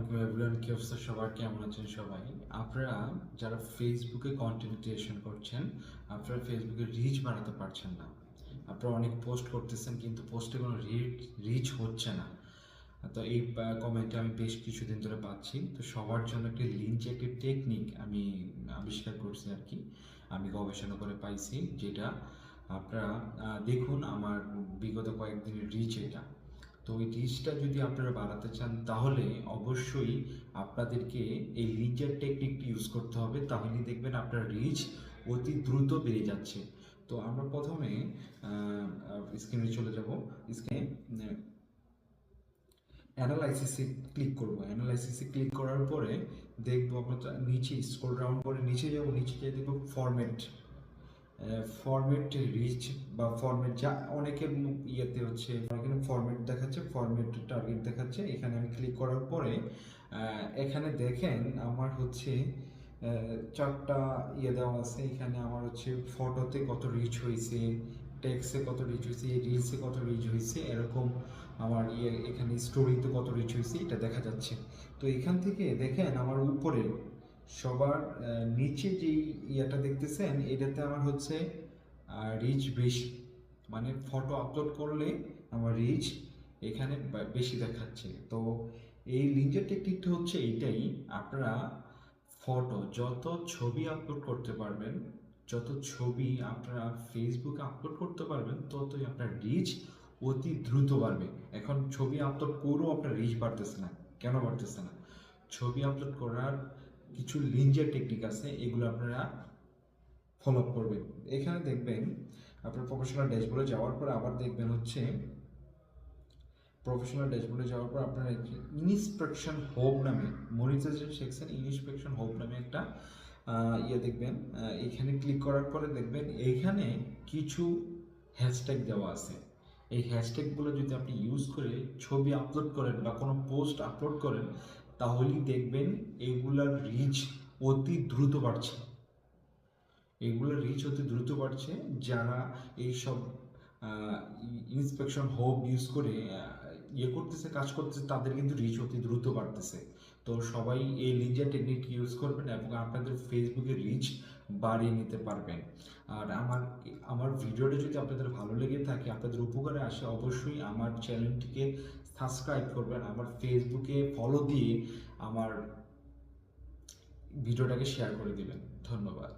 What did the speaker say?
আলাইকুম এভরিওয়ান, কি অবস্থা সবার, কেমন আছেন সবাই? আপনারা যারা ফেসবুকে কন্টেন্ট ক্রিয়েশন করছেন, আপনারা ফেসবুকে রিচ বাড়াতে পারছেন না। আপনারা অনেক পোস্ট করতেছেন কিন্তু পোস্টে কোনো রিচ হচ্ছে না। তো এই কমেন্টটা আমি বেশ কিছুদিন ধরে পাচ্ছি। তো সবার জন্য একটি লিঞ্চ একটি টেকনিক আমি আবিষ্কার করছি আর কি। আমি গবেষণা করে পাইছি, যেটা আপনারা দেখুন আমার বিগত কয়েকদিনের রিচ এটা। তো ওই রিচটা যদি আপনারা বাড়াতে চান তাহলে অবশ্যই আপনাদেরকে এই লিঞ্চের টেকনিকটি ইউজ করতে হবে, তাহলেই দেখবেন আপনার রিচ অতি দ্রুত বেড়ে যাচ্ছে। তো আমরা প্রথমে স্ক্রিনে চলে যাব। স্ক্রিনে অ্যানালাইসিসে ক্লিক করব। অ্যানালাইসিসে ক্লিক করার পরে দেখবো আমরা নিচে স্ক্রল ডাউন করে নিচে যাব, নিচে গিয়ে দেখবো ফরম্যাট রিচ বা ফরম্যাট, যা অনেকের ইয়েতে হচ্ছে এখানে ফরম্যাট দেখাচ্ছে, ফরম্যাট টার্গেট দেখাচ্ছে। এখানে আমি ক্লিক করার পরে এখানে দেখেন আমার হচ্ছে চারটা ইয়ে দেওয়া আছে। এখানে আমার হচ্ছে ফটোতে কত রিচ হয়েছে, টেক্সে কত রিচ হয়েছে, রিলসে কত রিচ হয়েছে, এরকম আমার এখানে স্টোরিতে কত রিচ হয়েছে এটা দেখা যাচ্ছে। তো এখান থেকে দেখেন আমার উপরে সবার নিচে যেই ইয়েটা দেখতেছেন এটাতে আমার হচ্ছে রিচ বেশি, মানে ফটো আপলোড করলে আমার রিচ এখানে বেশি দেখাচ্ছে। তো এই লিঙ্কের টেকনিকটা হচ্ছে এইটাই, আপনারা যত ছবি আপলোড করতে পারবেন, যত ছবি আপনারা ফেসবুকে আপলোড করতে পারবেন, ততই আপনার রিচ অতি দ্রুত বাড়বে। এখন ছবি আপলোড করেও আপনার রিচ বাড়তেছে না, কেন বাড়তেছে না? ছবি আপলোড করার কিছু লিঞ্জের টেকনিক আছে, এগুলো আপনারা ফলো আপ করবেন। এখানে দেখবেন আপনার প্রফেশনাল ড্যাশবোর্ডে যাওয়ার পর আবার দেখবেন হচ্ছে আপনার ইনস্পেকশন হোপ নামে মনিটাইজেশন সেকশন, ইনস্পেকশন হোপ নামে একটা ইয়ে দেখবেন। এখানে ক্লিক করার পরে দেখবেন এইখানে কিছু হ্যাশট্যাগ দেওয়া আছে। এই হ্যাশট্যাগুলো যদি আপনি ইউজ করে ছবি আপলোড করেন বা কোনো পোস্ট আপলোড করেন, তাহলেই দেখবেন এগুলার রিচ অতি দ্রুত বাড়ছে। এগুলোর রিচ অতি দ্রুত বাড়ছে। যারা এইসব ইন্সপেকশন হোপ ইউজ করে ইয়ে করতেছে, কাজ করতেছে, তাদের কিন্তু রিচ অতি দ্রুত বাড়তেছে। তো সবাই এই লিঞ্জার টেকনিক ইউজ করবেন এবং আপনাদের ফেসবুকের রিচ বাড়িয়ে নিতে পারবেন। আর আমার ভিডিওটা যদি আপনাদের ভালো লেগে থাকে, আপনাদের উপকারে আসে, অবশ্যই আমার চ্যানেলটিকে সাবস্ক্রাইব করবেন, আমার ফেসবুকে ফলো দিয়ে আমার ভিডিওটাকে শেয়ার করে দিবেন। ধন্যবাদ।